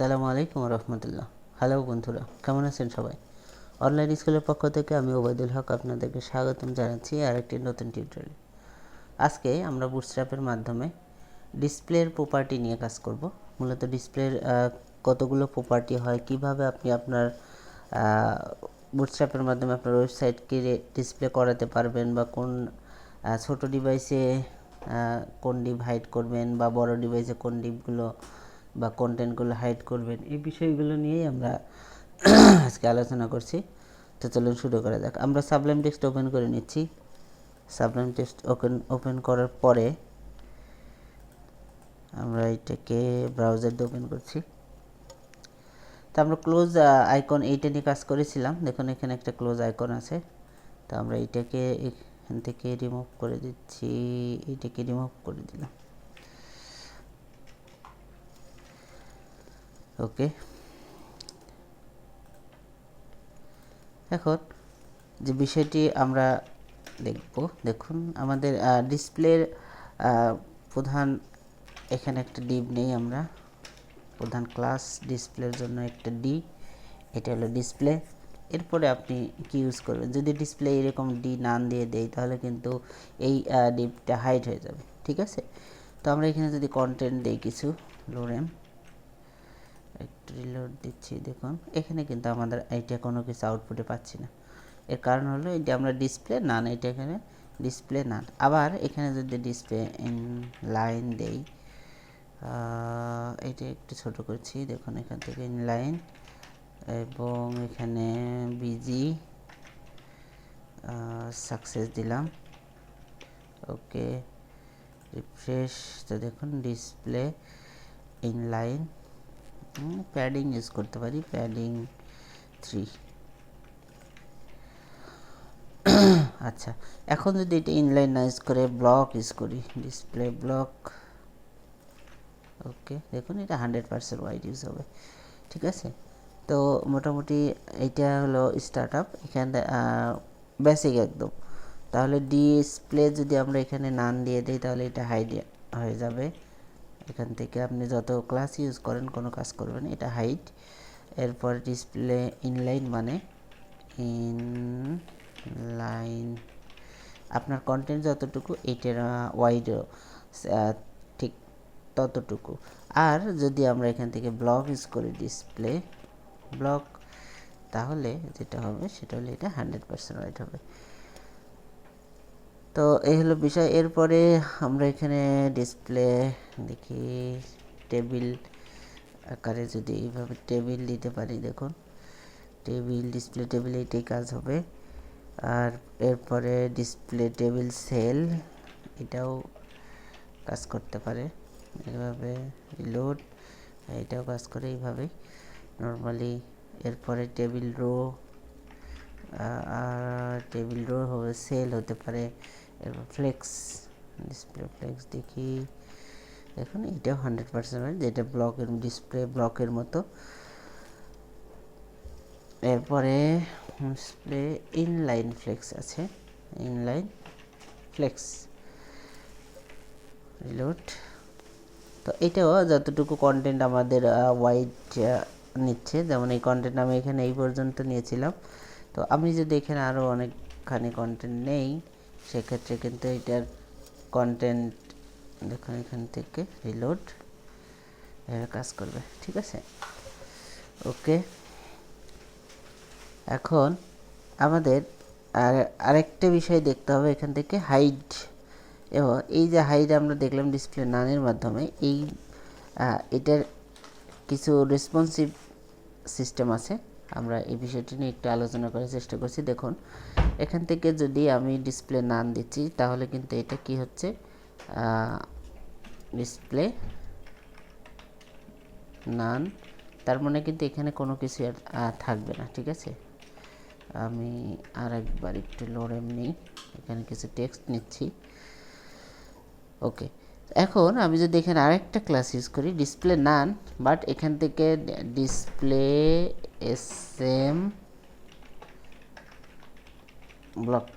আসসালামু আলাইকুম রহমতুল্লাহ। হ্যালো বন্ধুরা, কেমন আছেন সবাই? অনলাইন স্কুলের পক্ষ থেকে আমি ওবায়দুল হক আপনাদেরকে স্বাগতম জানাচ্ছি আর একটি নতুন টিউটোরিয়াল। আজকে আমরা বুটস্ট্র্যাপের মাধ্যমে ডিসপ্লের প্রপার্টি নিয়ে কাজ করব। মূলত ডিসপ্লের কতগুলো প্রপার্টি হয়, কিভাবে আপনি আপনার বুটস্ট্র্যাপের মাধ্যমে আপনার ওয়েবসাইটকে ডিসপ্লে করাতে পারবেন, বা কোন ছোট ডিভাইসে কোন ডিপ হাইড করবেন, বা বড় ডিভাইসে কোন ডিপগুলো বা কন্টেন্টগুলো হাইড করবেন, এই বিষয়গুলো নিয়েই আমরা আজকে আলোচনা করছি। তো চলুন শুরু করা যাক। আমরা সাবলাইম টেক্সট ওপেন করে নিচ্ছি। সাবলাইম টেক্সট ওপেন করার পরে আমরা এটাকে ব্রাউজার দিয়ে ওপেন করছি। তো আমরা ক্লোজ আইকন এইটা নিয়ে কাজ করেছিলাম। দেখুন এখানে একটা ক্লোজ আইকন আছে। তো আমরা এটাকে এখান থেকে রিমুভ করে দিচ্ছি, এটাকে রিমুভ করে দিলাম। ওকে, এখন যে বিষয়টি আমরা দেখব, দেখুন আমাদের ডিসপ্লের প্রধান এখানে একটা ডিপ নেই। আমরা প্রধান ক্লাস ডিসপ্লের জন্য একটা ডি, এটা হলো ডিসপ্লে। এরপরে আপনি কি ইউজ করবেন, যদি ডিসপ্লে এরকম ডি নাম দিয়ে দেই তাহলে কিন্তু এই ডিপটা হাইড হয়ে যাবে, ঠিক আছে? তো আমরা এখানে যদি কন্টেন্ট দেই কিছু, লোরেম একটু রিলোড দিচ্ছি, দেখুন এখানে কিন্তু আমাদের এইটা কোনো কিছু আউটপুটে পাচ্ছি না। এর কারণ হলো এটা আমরা ডিসপ্লে নান, এটা এখানে ডিসপ্লে নান। আবার এখানে যদি ডিসপ্লে ইন লাইন দেই, এটা একটু ছোট করছি, দেখুন এখান থেকে ইন লাইন, এবং এখানে বিজি সাকসেস দিলাম। ওকে, রিফ্রেশ। তো দেখুন display in line, padding use করতে পারি, প্যাডিং 3। আচ্ছা, এখন যদি এটা ইনলাইন না ইউজ করে ব্লক ইউজ করি, ডিসপ্লে ব্লক, ওকে দেখুন এটা 100% ওয়াইড ইউজ হবে, ঠিক আছে? তো মোটামুটি এইটা হলো স্টার্ট আপ, এখানে বেসিক একদম। তাহলে ডিসপ্লে যদি আমরা এখানে নান দিয়ে দিই তাহলে এটা হাইড হয়ে যাবে। এখান থেকে আপনি যত ক্লাস ইউজ করেন কোনো কাজ করবেন, এটা হাইড। এরপর ডিসপ্লে ইনলাইন মানে ইনলাইন আপনার কন্টেন্ট যতটুকু এইটার ওয়াইড ঠিক ততটুকু। আর যদি আমরা এখান থেকে ব্লক ইউজ করি, ডিসপ্লে ব্লক, তাহলে যেটা হবে সেটা হলো এটা 100% ওয়াইড হবে। তো এই হলো বিষয়। এরপরে আমরা এখানে ডিসপ্লে দেখি টেবিল আকারে যদি এইভাবে টেবিল দিতে পারি, দেখুন টেবিল, ডিসপ্লে টেবিল, এইটাই কাজ হবে। আর এরপরে ডিসপ্লে টেবিল সেল, এটাও কাজ করতে পারে এইভাবে, রিলোড, এটাও কাজ করে এইভাবেই নর্মালি। এরপরে টেবিল রো, আর টেবিল রো হবে সেল হতে পারে। এরপর ফ্লেক্স, ডিসপ্লে ফ্লেক্স দেখি, দেখুন এটাও 100% যেটা ব্লকের ডিসপ্লে ব্লকের মতো। এরপরে ডিসপ্লে ইনলাইন ফ্লেক্স আছে, ইনলাইন ফ্লেক্স, রিলোড। তো এটাও যতটুকু কন্টেন্ট আমাদের ওয়াইড নিচ্ছে, যেমন এই কন্টেন্ট আমি এখানে এই পর্যন্ত নিয়েছিলাম। তো আমি যদি এখানে আরও অনেকখানি কন্টেন্ট নেই, সেক্ষেত্রে কিন্তু এটার কন্টেন্ট দেখুন এখান থেকে রিলোড কাজ করবে, ঠিক আছে? ওকে, এখন আমাদের আরেকটা বিষয় দেখতে হবে, এখান থেকে হাইড। এবং এই যে হাইড আমরা দেখলাম ডিসপ্লে নানের মাধ্যমে, এই এটার কিছু রেসপন্সিভ সিস্টেম আছে। আমরা এই বিষয়টি নিয়ে একটু আলোচনা করার চেষ্টা করছি। দেখুন এখান থেকে যদি আমি ডিসপ্লে নান দিচ্ছি তাহলে কিন্তু এটা কি হচ্ছে, ডিসপ্লে নান, তার মানে কিন্তু এখানে কোনো কিছু আর থাকবে না, ঠিক আছে? আমি আর একবার একটু লোরেম নিই, এখানে কিছু টেক্সট নিচ্ছি। ওকে, এখন আমি যদি এখানে আরেকটা ক্লাস ইউজ করি, ডিসপ্লে নান, বাট এখান থেকে ডিসপ্লে এসএম ব্লক,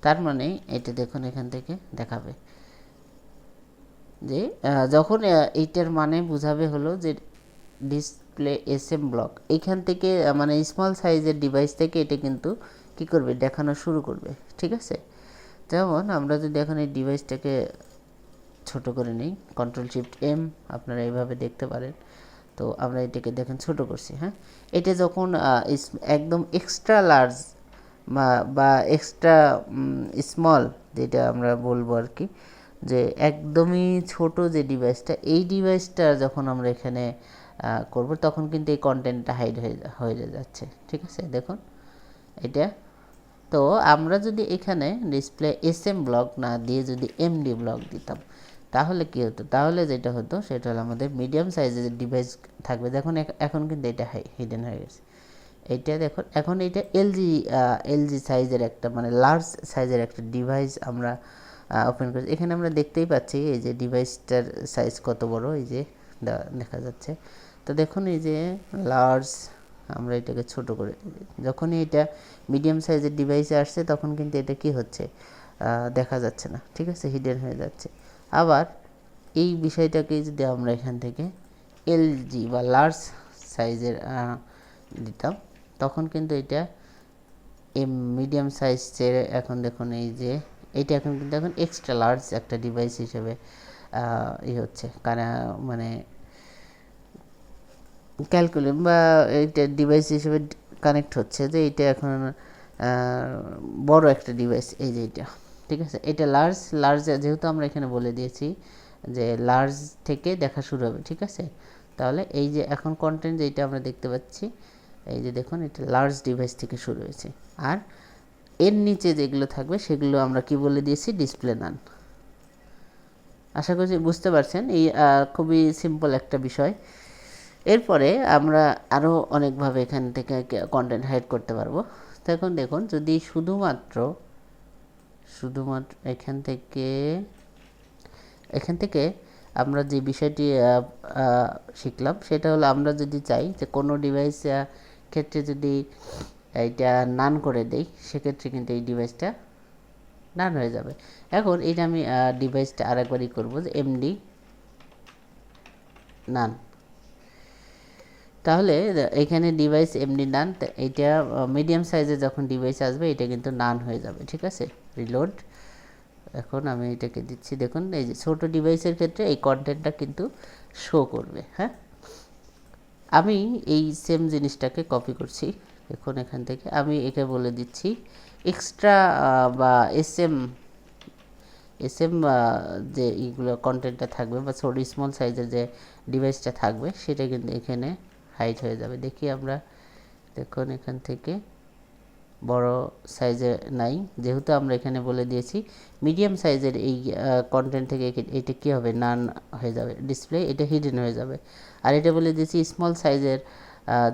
তার মানে এটা দেখুন এখান থেকে দেখাবে যে যখন এইটার মানে বোঝাবে হলো যে ডিসপ্লে এসএম ব্লক, এইখান থেকে মানে স্মল সাইজের ডিভাইস থেকে এটা কিন্তু কি করবে, দেখানো শুরু করবে। ঠিক আছে, যেমন আমরা যদি এখন এই ডিভাইসটাকে ছোট করে নিই, কন্ট্রোল শিফট এম, আপনারা এইভাবে দেখতে পারেন। তো আমরা এটাকে দেখেন ছোট করছি। হ্যাঁ, এটা যখন একদম এক্সট্রা লার্জ বা এক্সট্রা স্মল, যেটা আমরা বলবো আর কি, যে একদমই ছোট যে ডিভাইসটা, এই ডিভাইসটা যখন আমরা এখানে করব তখন কিন্তু এই কন্টেন্টটা হাইড হয়ে যাচ্ছে। ঠিক আছে, দেখুন এটা। তো আমরা যদি এখানে ডিসপ্লে এসএম ব্লক না দিয়ে যদি এমডি ব্লক দিতাম, তাহলে কি হতো, তাহলে যেটা হতো সেটা হলো আমাদের মিডিয়াম সাইজের ডিভাইস থাকবে। দেখুন এখন কিন্তু এটা হিডেন হয়ে গেছে। এইটা দেখুন, এখন এইটা এলজি সাইজের একটা মানে লার্জ সাইজের একটা ডিভাইস আমরা ওপেন করেছি। এখানে আমরা দেখতেই পাচ্ছি এই যে ডিভাইসটার সাইজ কত বড়, এই যে দেখা যাচ্ছে। তো দেখুন এই যে লার্জ, আমরা এটাকে ছোট করে, যখনই এটা মিডিয়াম সাইজের ডিভাইসে আসছে তখন কিন্তু এটা কি হচ্ছে, দেখা যাচ্ছে না। ঠিক আছে, হিডেন হয়ে যাচ্ছে। আবার এই বিষয়টাকে যদি আমরা এখান থেকে এলজি বা লার্জ সাইজের দিতাম, তখন কিন্তু এটা মিডিয়াম সাইজ ছেড়ে এখন দেখুন এই যে এটা এখন কিন্তু এখন এক্সট্রা লার্জ একটা ডিভাইস হিসেবে হচ্ছে, মানে ক্যালকুলেট বা এইটা ডিভাইস হিসেবে কানেক্ট হচ্ছে, যে এটা এখন বড় একটা ডিভাইস, এই যে এটা। ঠিক আছে, এটা লার্জ যেহেতু আমরা এখানে বলে দিয়েছি যে লার্জ থেকে দেখা শুরু হবে। ঠিক আছে, তাহলে এই যে এখন কন্টেন্ট যেটা আমরা দেখতে পাচ্ছি, এই যে দেখুন এটা লার্জ ডিভাইস থেকে শুরু হয়েছে, আর এর নিচে যেগুলো থাকবে সেগুলো আমরা কি বলে দিয়েছি, ডিসপ্লে নান। আশা করছি বুঝতে পারছেন, এই খুবই সিম্পল একটা বিষয়। এরপরে আমরা আরও অনেকভাবে এখান থেকে কন্টেন্ট হাইড করতে পারবো। তো এখন দেখুন, যদি শুধুমাত্র এখান থেকে আমরা যে বিষয়টি শিখলাম সেটা হলো, আমরা যদি চাই যে কোনো ডিভাইস ক্ষেত্রে যদি এইটা নান করে দেই, সেক্ষেত্রে কিন্তু এই ডিভাইসটা নান হয়ে যাবে। এখন এটা আমি ডিভাইসটা আরেকবারই করবো, যে এমডি নান, তাহলে এখানে ডিভাইস এমডি নান, এইটা মিডিয়াম সাইজে যখন ডিভাইস আসবে এটা কিন্তু নান হয়ে যাবে। ঠিক আছে, রিলোড। এখন আমি এটাকে দিচ্ছি, দেখুন এই যে ছোট ডিভাইসের ক্ষেত্রে এই কন্টেন্টটা কিন্তু শো করবে। হ্যাঁ, আমি এই সেম জিনিসটাকে কপি করছি, দেখুন এখান থেকে আমি একে বলে দিচ্ছি এক্সট্রা বা এসএম যে এইগুলো কন্টেন্টটা থাকবে বা ছোট স্মল সাইজের যে ডিভাইসটা থাকবে সেটা কিন্তু এখানে হাইড হয়ে যাবে। দেখি আমরা, দেখুন এখান থেকে বড় সাইজে নাই, যেহেতু আমরা এখানে বলে দিয়েছি মিডিয়াম সাইজের এই কন্টেন্ট থেকে এটা কী হবে, নান হয়ে যাবে ডিসপ্লে, এটা হিডেন হয়ে যাবে। আর এটা বলে দিয়েছি স্মল সাইজের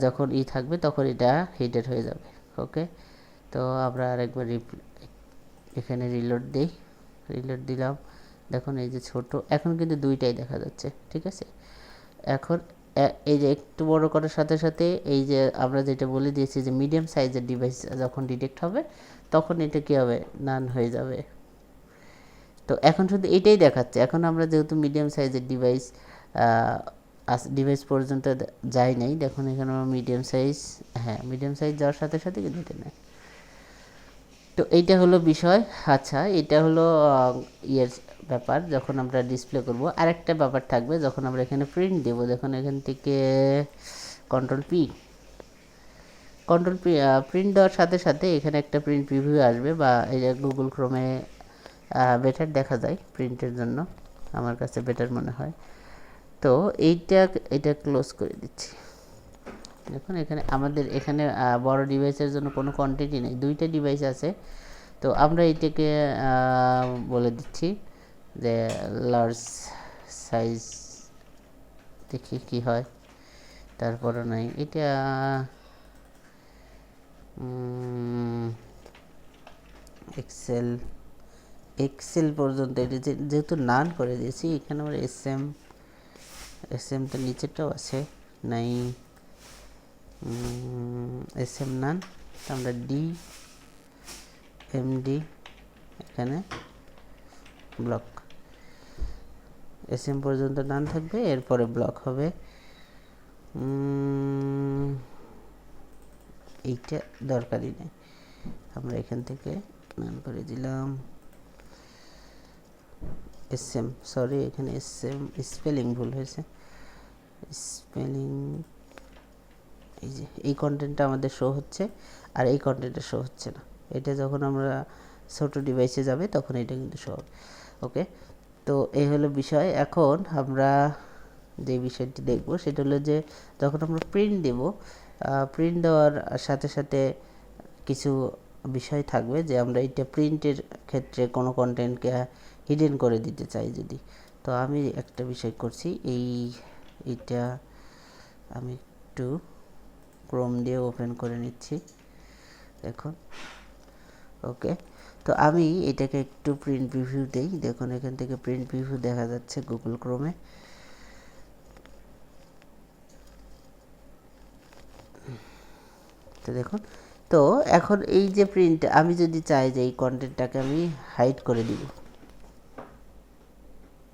যখন থাকবে তখন এটা হিডেন হয়ে যাবে। ওকে, তো আমরা আরেকবার এখানে রিলোড দিলাম, দেখুন এই যে ছোট, এখন কিন্তু দুইটাই দেখা যাচ্ছে। ঠিক আছে, এখন এই যে একটু বড় করার সাথে সাথে এই যে আমরা যেটা বলে দিয়েছি যে মিডিয়াম সাইজের ডিভাইস যখন ডিটেক্ট হবে তখন এটা কী হবে, নান হয়ে যাবে। তো এখন শুধু এটাই দেখাচ্ছে। এখন আমরা যেহেতু মিডিয়াম সাইজের ডিভাইস পর্যন্ত যাই নাই, দেখুন এখানে আমরা মিডিয়াম সাইজ, হ্যাঁ মিডিয়াম সাইজ যাওয়ার সাথে সাথে কিন্তু এটা নেয়। তো এইটা হলো বিষয়। আচ্ছা, এটা হলো ব্যাপার যখন আমরা ডিসপ্লে করব। আরেকটা ব্যাপার থাকবে যখন আমরা এখানে প্রিন্ট দেব, দেখুন এখান থেকে কন্ট্রোল প্রিন্ট দেওয়ার সাথে সাথে এখানে একটা প্রিন্ট প্রিভিউ আসবে, বা এই যে গুগল ক্রোমে বেটার দেখা যায় প্রিন্টের জন্য, আমার কাছে বেটার মনে হয়। তো এইটা ক্লোজ করে দিচ্ছি। দেখুন এখানে আমাদের এখানে বড় ডিভাইসের জন্য কোনো কন্টেন্টই নেই, দুইটা ডিভাইস আছে। তো আমরা এইটাকে বলে দিচ্ছি যে লার্জ সাইজ, দেখি কি হয়। তারপরে নাই, এটা এক্সেল পর্যন্ত এটা যেহেতু নান করে দিয়েছি, এখানে আমরা এসএম তো নিচেরটাও আছে, নাই এসএম নান, আমরা এমডি এখানে ব্লক, এসএম পর্যন্ত নান থাকবে, এরপরে ব্লক হবে এইটা দরকারই নেই, আমরা এখান থেকে নান করে দিলাম। এসএম, সরি এখানে এসএম স্পেলিং ভুল হয়েছে, স্পেলিং। এই যে এই কন্টেন্টটা আমাদের শো হচ্ছে আর এই কন্টেন্টটা শো হচ্ছে না, এটা যখন আমরা ছোট ডিভাইসে যাবে তখন এটা কিন্তু শো হবে। ওকে, তো এই হলো বিষয়। এখন আমরা যে বিষয়টি দেখব সেটা হলো যে যখন আমরা প্রিন্ট দেব, প্রিন্ট দেওয়ার সাথে সাথে কিছু বিষয় থাকবে যে আমরা এটা প্রিন্টের ক্ষেত্রে কোনো কন্টেন্টকে হিডেন করে দিতে চাই যদি, তো আমি একটা বিষয় করছি, এইটা আমি একটু ক্রোম দিয়ে ওপেন করে নিচ্ছি দেখুন। ওকে, তো আমি এটাকে একটু প্রিন্ট প্রিভিউ দেই, দেখুন এখান থেকে প্রিন্ট প্রিভিউ দেখা যাচ্ছে গুগল ক্রোমে। তো দেখুন, তো এখন এই যে প্রিন্ট, আমি যদি চাই যে এই কন্টেন্টটাকে আমি হাইড করে দিব,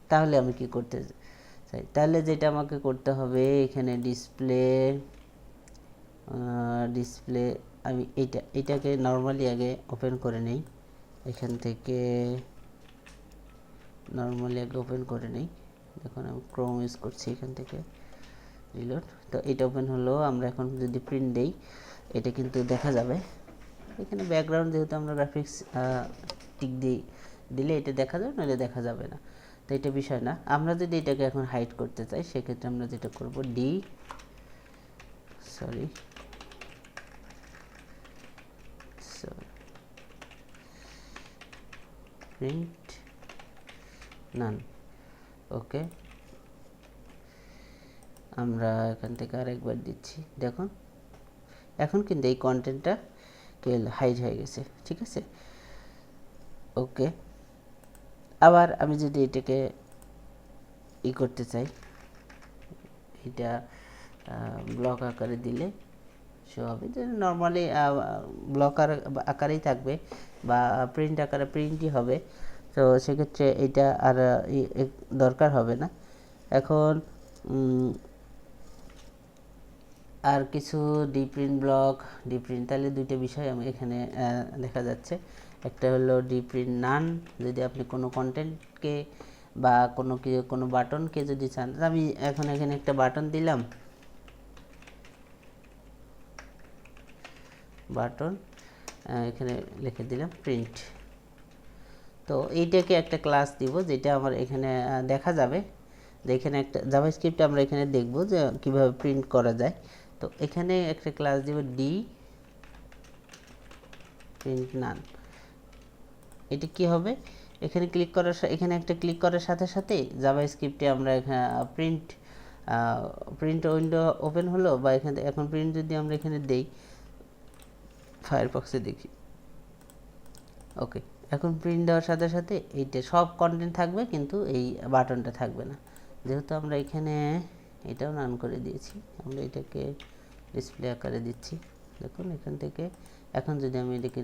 তাহলে আমি কি করতে চাই, তাহলে যেটা আমাকে করতে হবে এখানে ডিসপ্লে আমি এটাকে নর্মালি আগে ওপেন করে নেই, এখান থেকে নর্মালি আগে ওপেন করে নেই। দেখুন আমি ক্রোম ইউজ করছি, এখান থেকে রিলোড, তো এটা ওপেন হলো। আমরা এখন যদি প্রিন্ট দেই এটা কিন্তু দেখা যাবে, এখানে ব্যাকগ্রাউন্ড যেহেতু আমরা গ্রাফিক্স টিক দিলে এটা দেখা যাবে, নাহলে দেখা যাবে না, তো এটা বিষয় না। আমরা যদি এটাকে এখন হাইড করতে চাই সেক্ষেত্রে আমরা যেটা করব প্রিন্ট নান। ওকে, আমরা এখান থেকে আরেকবার দিচ্ছি, দেখুন এখন কিন্তু এই কন্টেন্টটা হাইড হয়ে গেছে, ঠিক আছে। ওকে, আবার আমি যদি এটাকে করতে চাই, এটা ব্লক আকারে দিলে শো হবে, যে নর্মালি ব্লক আকারেই থাকবে বা প্রিন্ট আকারে প্রিন্টই হবে, তো সেক্ষেত্রে এটা আর দরকার হবে না। এখন আর কিছু ডিপ্রিন্ট ব্লক, ডিপ্রিন্ট, তাহলে দুইটা বিষয় আমি এখানে দেখা যাচ্ছে। একটা হলো ডিপ্রিন্ট নান, যদি আপনি কোনো কন্টেন্টকে বা কোনো বাটনকে যদি চান, আমি এখন এখানে একটা বাটন দিলাম, বাটন এখানে লিখে দিলাম প্রিন্ট, তো এইটাকে একটা ক্লাস দিব যেটা আমার এখানে দেখা যাবে, যে এখানে একটা জাভাস্ক্রিপ্টে আমরা এখানে দেখব যে কিভাবে প্রিন্ট করা যায়। তো এখানে একটা ক্লাস দিব প্রিন্ট নান। এটা কি হবে, এখানে ক্লিক করার এখানে একটা ক্লিক করার সাথে সাথে জাভাস্ক্রিপ্টে আমরা এখানে প্রিন্ট উইন্ডো ওপেন হলো, বা এখানে এখন প্রিন্ট যদি আমরা এখানে দেই, ফায়ারফক্সে দেখি। ওকে, এখন প্রিন্ট দেওয়ার সাথে সাথে এইটা সব কন্টেন্ট থাকবে কিন্তু এই বাটনটা থাকবে না, যেহেতু আমরা এখানে এটাও নান করে দিয়েছি। আমরা এটাকে ডিসপ্লে আকারে দিচ্ছি, দেখুন এখান থেকে। এখন যদি আমি এটাকে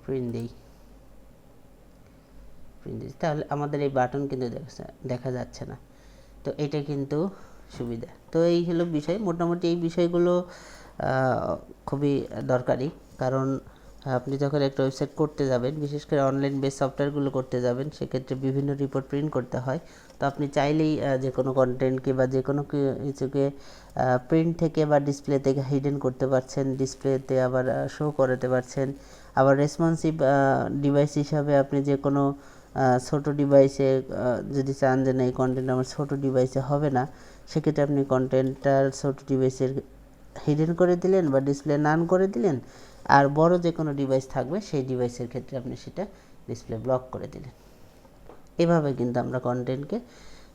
প্রিন্ট দিই, তাহলে আমাদের এই বাটন কিন্তু দেখা যাচ্ছে না, তো এটা কিন্তু সুবিধা। তো এই হলো বিষয়, মোটামুটি এই বিষয়গুলো খুবই দরকারি, কারণ আপনি যখন একটা ওয়েবসাইট করতে যাবেন, বিশেষ করে অনলাইন বেস সফটওয়্যারগুলো করতে যাবেন, সেক্ষেত্রে বিভিন্ন রিপোর্ট প্রিন্ট করতে হয়। তো আপনি চাইলেই যে কোনো কন্টেন্টকে বা যে কোনো কিছুকে প্রিন্ট থেকে বা ডিসপ্লে থেকে হিডেন করতে পারছেন, ডিসপ্লেতে আবার শো করাতে পারছেন। আবার রেসপন্সিভ ডিভাইস হিসাবে আপনি যে কোনো ছোট ডিভাইসে যদি চান যে না এই কন্টেন্ট আমার ছোট ডিভাইসে হবে না, সেক্ষেত্রে আপনি কন্টেন্টটার ছোট ডিভাইসের হিডেন করে দিলেন বা ডিসপ্লে নান করে দিলেন, আর বড় যে কোনো ডিভাইস থাকবে সেই ডিভাইসের ক্ষেত্রে আপনি সেটা ডিসপ্লে ব্লক করে দিলেন। এভাবে কিন্তু আমরা কন্টেন্টকে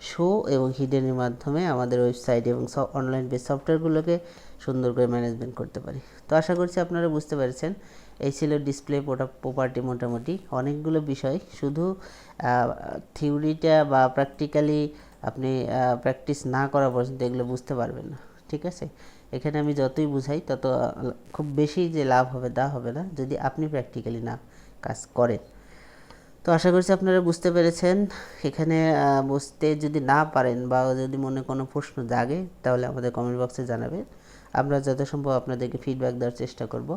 শো এবং হিডেনের মাধ্যমে আমাদের ওয়েবসাইট এবং অনলাইন বেস সফটওয়্যারগুলোকে সুন্দর করে ম্যানেজমেন্ট করতে পারি। তো আশা করছি আপনারা বুঝতে পেরেছেন। এই ছিল ডিসপ্লে প্রপার্টি, মোটামুটি অনেকগুলো বিষয়, শুধু থিওরিটা বা প্র্যাকটিক্যালি আপনি প্র্যাকটিস না করা পর্যন্ত এগুলো বুঝতে পারবেন না, ঠিক আছে। এখানে আমি যতই বুঝাই তত খুব বেশি যে লাভ হবে তা হবে না, যদি আপনি প্র্যাকটিক্যালি না কাজ করেন। তো আশা করছি আপনারা বুঝতে পেরেছেন। এখানে বুঝতে যদি না পারেন বা যদি মনে কোনো প্রশ্ন জাগে তাহলে আমাদের কমেন্ট বক্সে জানাবেন, আমরা যথাসম্ভব আপনাদেরকে ফিডব্যাক দেওয়ার চেষ্টা করব।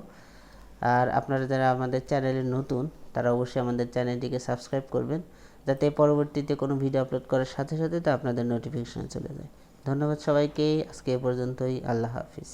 আর আপনারা যারা আমাদের চ্যানেলে নতুন তারা অবশ্যই আমাদের চ্যানেলটিকে সাবস্ক্রাইব করবেন, যাতে পরবর্তীতে কোনো ভিডিও আপলোড করার সাথে সাথে তা আপনাদের নোটিফিকেশন চলে যায়। ধন্যবাদ সবাইকে, আজকে এ পর্যন্তই। আল্লাহ হাফিজ।